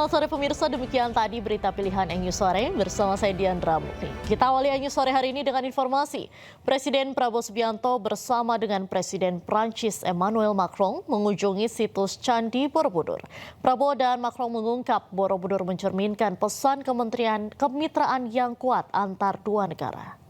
Selamat sore pemirsa, demikian tadi berita pilihan Eng News Sore bersama saya Diandra Mukti. Kita awali Eng News Sore hari ini dengan informasi. Presiden Prabowo Subianto bersama dengan Presiden Prancis Emmanuel Macron mengunjungi situs Candi Borobudur. Prabowo dan Macron mengungkap Borobudur mencerminkan pesan Kementerian Kemitraan yang kuat antar dua negara.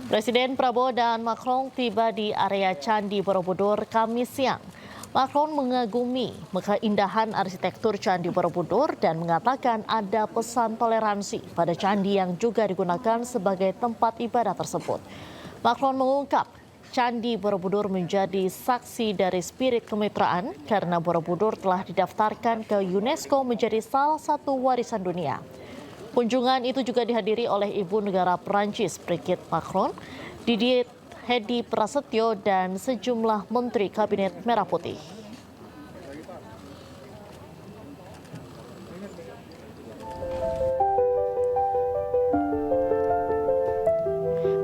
Presiden Prabowo dan Macron tiba di area Candi Borobudur Kamis siang. Macron mengagumi keindahan arsitektur Candi Borobudur dan mengatakan ada pesan toleransi pada candi yang juga digunakan sebagai tempat ibadah tersebut. Macron mengungkap Candi Borobudur menjadi saksi dari spirit kemitraan karena Borobudur telah didaftarkan ke UNESCO menjadi salah satu warisan dunia. Kunjungan itu juga dihadiri oleh Ibu Negara Prancis Brigitte Macron, Didier Hedi Prasetyo, dan sejumlah Menteri Kabinet Merah Putih.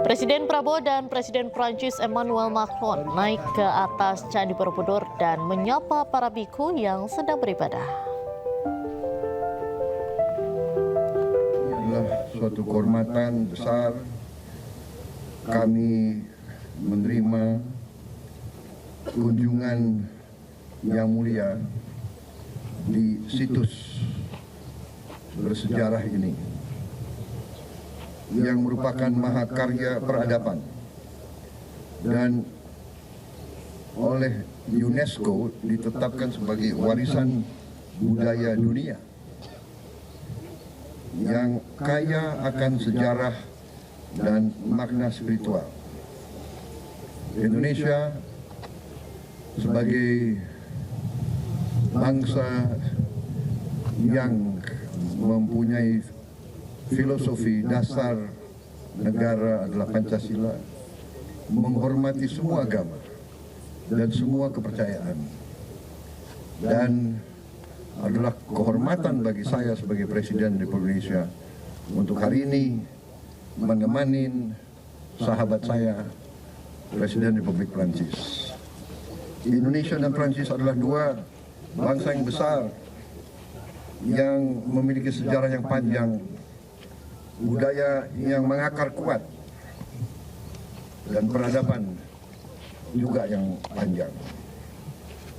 Presiden Prabowo dan Presiden Prancis Emmanuel Macron naik ke atas Candi Borobudur dan menyapa para biku yang sedang beribadah. Suatu kehormatan besar kami menerima kunjungan yang mulia di situs bersejarah ini yang merupakan mahakarya peradaban dan oleh UNESCO ditetapkan sebagai warisan budaya dunia yang kaya akan sejarah dan makna spiritual. Indonesia sebagai bangsa yang mempunyai filosofi dasar negara adalah Pancasila, menghormati semua agama dan semua kepercayaan, dan adalah kehormatan bagi saya sebagai Presiden Republik Indonesia untuk hari ini menemani sahabat saya, Presiden Republik Prancis. Indonesia dan Prancis adalah dua bangsa yang besar yang memiliki sejarah yang panjang, budaya yang mengakar kuat, dan peradaban juga yang panjang.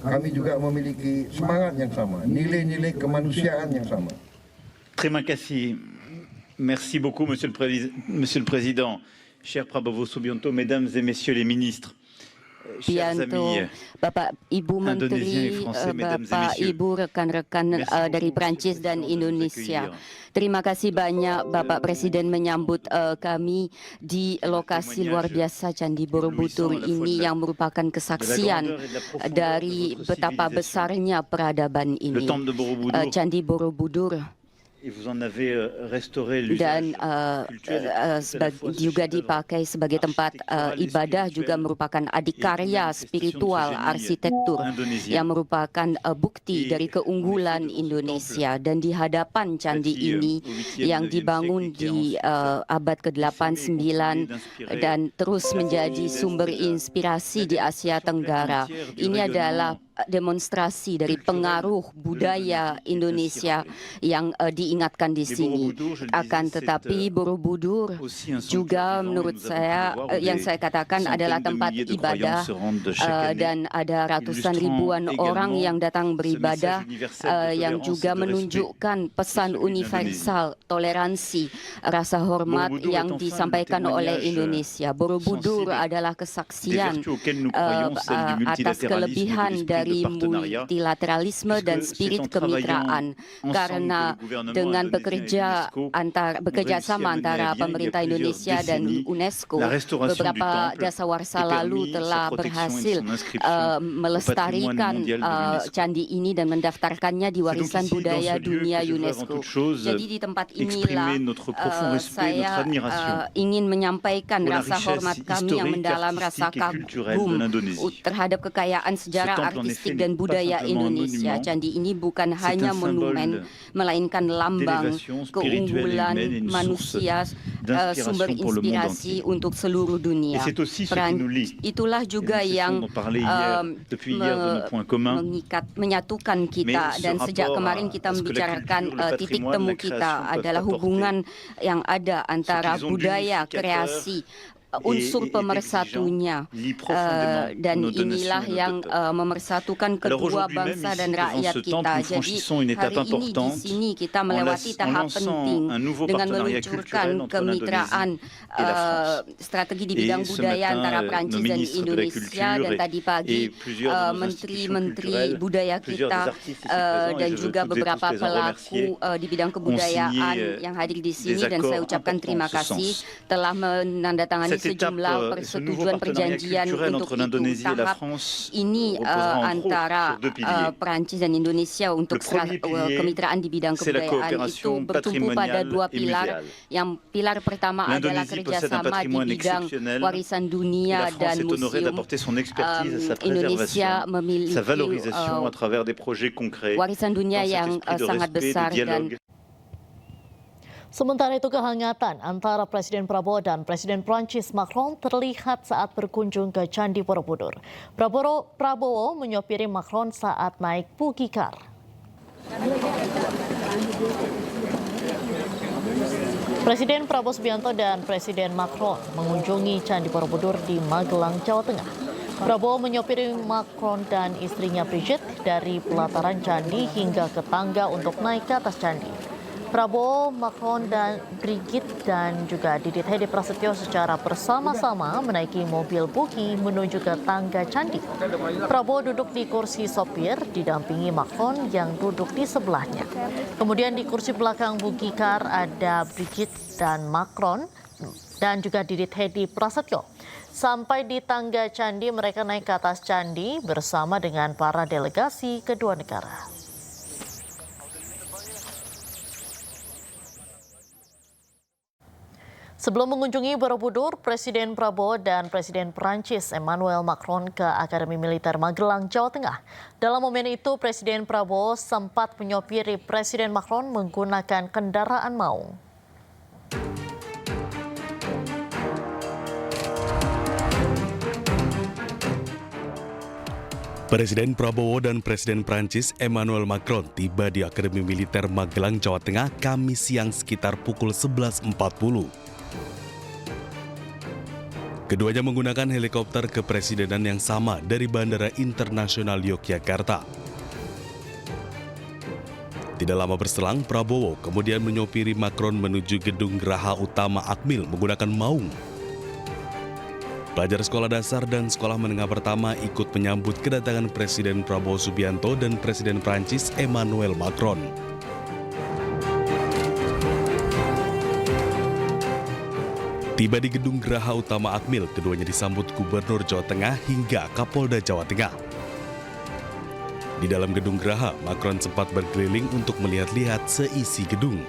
Kami juga memiliki semangat yang sama, nilai-nilai kemanusiaan yang sama. Terima kasih. Merci beaucoup, Monsieur le Président. Cher Prabowo Subianto, Mesdames et Messieurs les ministres. Pianto, Bapak Ibu Menteri, Bapak Ibu rekan-rekan dari Prancis dan Indonesia. Terima kasih banyak Bapak Presiden menyambut kami di lokasi luar biasa Candi Borobudur ini yang merupakan kesaksian dari betapa besarnya peradaban ini. Candi Borobudur dan juga dipakai sebagai tempat ibadah, juga merupakan adikarya spiritual arsitektur yang merupakan bukti dari keunggulan Indonesia. Dan di hadapan candi ini yang dibangun di abad ke-8, 9 dan terus menjadi sumber inspirasi di Asia Tenggara, ini adalah demonstrasi dari pengaruh budaya Indonesia yang diingatkan di sini. Akan tetapi Borobudur juga menurut saya yang saya katakan adalah tempat ibadah dan ada ratusan ribuan orang yang datang beribadah yang juga menunjukkan pesan universal toleransi, rasa hormat yang disampaikan oleh Indonesia. Borobudur adalah kesaksian atas kelebihan dari multilateralisme dan spirit kemitraan, karena dengan bekerja sama antara pemerintah Indonesia dan UNESCO, beberapa dasawarsa lalu telah berhasil melestarikan candi ini dan mendaftarkannya di warisan budaya dunia UNESCO. Jadi di tempat inilah saya ingin menyampaikan rasa hormat kami yang mendalam, rasa kagum terhadap kekayaan sejarah artistik artistik effet, dan n'est pas budaya simplement un Indonesia. monument, Candi ini bukan c'est hanya un symbole monumen, melainkan lambang d'élévation spirituelle et keunggulan humaine et une manusia, d'inspiration sumber pour le monde inspirasi entier. untuk seluruh Et dunia. c'est aussi ce qui nous lie. Itulah juga Et nous yang cessons d'en parler depuis hier de nos points communs. menyatukan kita, Mais dan ce sejak rapport kemarin à kita ce que la membicarakan culture, le titik patrimoine, temu la kita création adalah peuvent hubungan yang ada antara qu'ils ont budaya, d'unificateur kreasi, unsur et pemersatunya, lie profondément dan nos deux nations inilah et nos yang deux peuples. memersatukan Alors kedua aujourd'hui même, bangsa ici, dan devant rakyat ce kita. temple, nous Jadi franchissons une étape hari ini di importante sini kita en melewati tahap lançant penting un nouveau dengan partenariat meluncurkan culturel entre kemitraan l'Indonésie et la France. strategi di Et bidang ce budaya matin, antara nos Prancis dan ministres de la Indonesia, Culture dan tadi pagi et plusieurs de nos menteri-menteri institutions budaya culturelles, plusieurs kita des artistes ici présents, et dan je veux juga toutes et beberapa tous les en pelaku remercier, di bidang ont kebudayaan signé yang hadir di des sini, dan saya accords ucapkan terima importants en ce kasih sens. telah menandatangani Cette étape, sejumlah ce nouveau persetujuan partenariat perjanjian culturel untuk entre itu. l'Indonésie et la Tahap France ini reposera entre antara autres sur deux piliers. Prancis dan Indonesia untuk Le premier pilier, kemitraan di bidang c'est la kebudayaan itu coopération bertumpu pada patrimoniale dua et pilar. muséale. Yang pilar pertama adalah L'Indonésie possède un kerjasama di patrimoine bidang exceptionnel warisan et dunia la dan France est honorée museum. d'apporter son expertise et sa Indonesia préservation, memiliki sa valorisation à travers des projets concrets warisan dunia dans cet yang esprit de sangat respect, besar de dan dialogue. Sementara itu kehangatan antara Presiden Prabowo dan Presiden Prancis Macron terlihat saat berkunjung ke Candi Borobudur. Prabowo menyopiri Macron saat naik bugikar. Presiden Prabowo Subianto dan Presiden Macron mengunjungi Candi Borobudur di Magelang, Jawa Tengah. Prabowo menyopiri Macron dan istrinya Brigitte dari pelataran candi hingga ke tangga untuk naik ke atas candi. Prabowo, Macron, dan Brigitte dan juga Didit Hedi Prasetyo secara bersama-sama menaiki mobil buggy menuju ke tangga candi. Prabowo duduk di kursi sopir didampingi Macron yang duduk di sebelahnya. Kemudian di kursi belakang buggy car ada Brigitte dan Macron dan juga Didit Hedi Prasetyo. Sampai di tangga candi, mereka naik ke atas candi bersama dengan para delegasi kedua negara. Sebelum mengunjungi Borobudur, Presiden Prabowo dan Presiden Prancis Emmanuel Macron ke Akademi Militer Magelang, Jawa Tengah. Dalam momen itu, Presiden Prabowo sempat menyopiri Presiden Macron menggunakan kendaraan maung. Presiden Prabowo dan Presiden Prancis Emmanuel Macron tiba di Akademi Militer Magelang, Jawa Tengah, Kamis siang sekitar pukul 11.40. Keduanya menggunakan helikopter kepresidenan yang sama dari Bandara Internasional Yogyakarta. Tidak lama berselang, Prabowo kemudian menyopiri Macron menuju gedung Geraha Utama Akmil menggunakan maung. Pelajar sekolah dasar dan sekolah menengah pertama ikut menyambut kedatangan Presiden Prabowo Subianto dan Presiden Prancis Emmanuel Macron. Tiba di gedung Geraha Utama Akmil, keduanya disambut Gubernur Jawa Tengah hingga Kapolda Jawa Tengah. Di dalam gedung Geraha, Macron sempat berkeliling untuk melihat-lihat seisi gedung.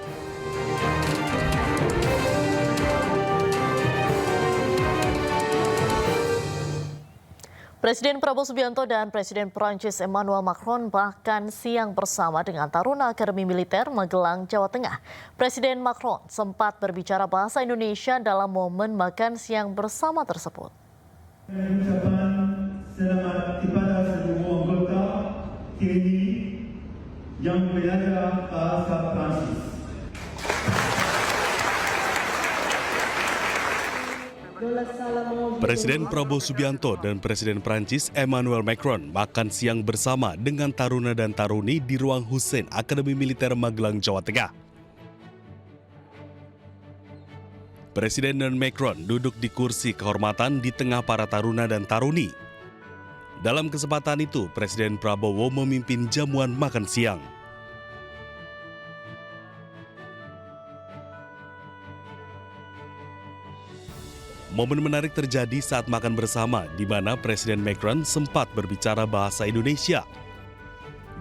Presiden Prabowo Subianto dan Presiden Prancis Emmanuel Macron bahkan siang bersama dengan Taruna Akademi Militer Magelang, Jawa Tengah. Presiden Macron sempat berbicara bahasa Indonesia dalam momen makan siang bersama tersebut. Ucapan selamat kepada seluruh anggota TNI yang belajar bahasa Prancis. Presiden Prabowo Subianto dan Presiden Prancis Emmanuel Macron makan siang bersama dengan taruna dan taruni di ruang Hussein Akademi Militer Magelang, Jawa Tengah. Presiden dan Macron duduk di kursi kehormatan di tengah para taruna dan taruni. Dalam kesempatan itu, Presiden Prabowo memimpin jamuan makan siang. Momen menarik terjadi saat makan bersama, di mana Presiden Macron sempat berbicara bahasa Indonesia.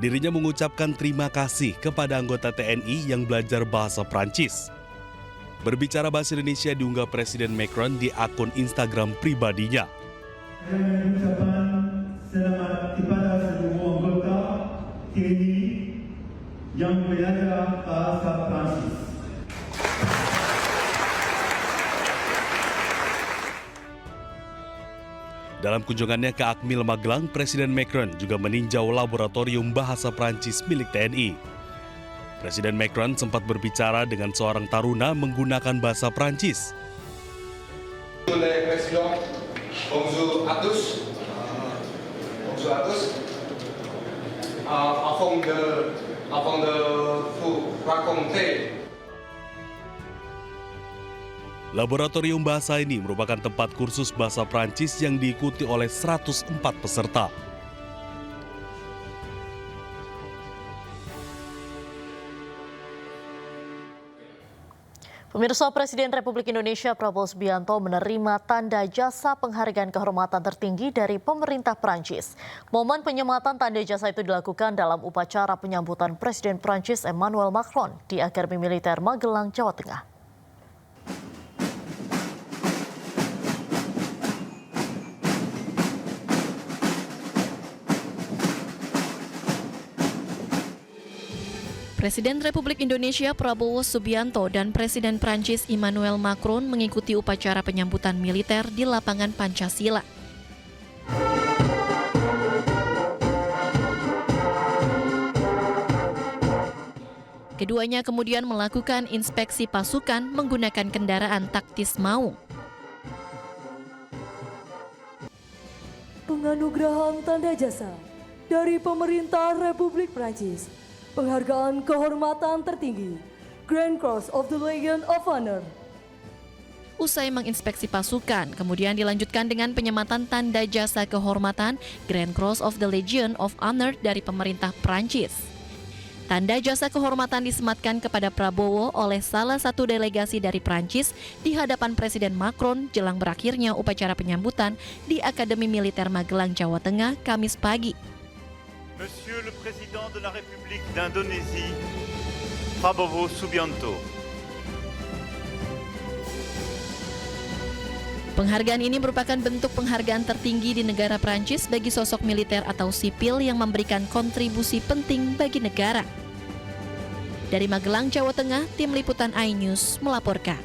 Dirinya mengucapkan terima kasih kepada anggota TNI yang belajar bahasa Prancis. Berbicara bahasa Indonesia diunggah Presiden Macron di akun Instagram pribadinya. Ucapan selamat kepada seluruh yang berada bahasa Prancis. Dalam kunjungannya ke Akmil Magelang, Presiden Macron juga meninjau laboratorium bahasa Prancis milik TNI. Presiden Macron sempat berbicara dengan seorang taruna menggunakan bahasa Prancis. Bonjour à tous. Bonjour à tous. Avant de vous raconter. Laboratorium bahasa ini merupakan tempat kursus bahasa Prancis yang diikuti oleh 104 peserta. Pemirsa, Presiden Republik Indonesia Prabowo Subianto menerima tanda jasa penghargaan kehormatan tertinggi dari pemerintah Prancis. Momen penyematan tanda jasa itu dilakukan dalam upacara penyambutan Presiden Prancis Emmanuel Macron di Akademi Militer Magelang, Jawa Tengah. Presiden Republik Indonesia Prabowo Subianto dan Presiden Prancis Emmanuel Macron mengikuti upacara penyambutan militer di lapangan Pancasila. Keduanya kemudian melakukan inspeksi pasukan menggunakan kendaraan taktis Maung. Penganugerahan tanda jasa dari pemerintah Republik Prancis. Penghargaan kehormatan tertinggi, Grand Cross of the Legion of Honor. Usai menginspeksi pasukan, kemudian dilanjutkan dengan penyematan tanda jasa kehormatan Grand Cross of the Legion of Honor dari pemerintah Prancis. Tanda jasa kehormatan disematkan kepada Prabowo oleh salah satu delegasi dari Prancis di hadapan Presiden Macron jelang berakhirnya upacara penyambutan di Akademi Militer Magelang, Jawa Tengah, Kamis pagi. Monsieur le Président de la République d'Indonésie, Prabowo Subianto. Penghargaan ini merupakan bentuk penghargaan tertinggi di negara Prancis bagi sosok militer atau sipil yang memberikan kontribusi penting bagi negara. Dari Magelang, Jawa Tengah, Tim Liputan iNews melaporkan.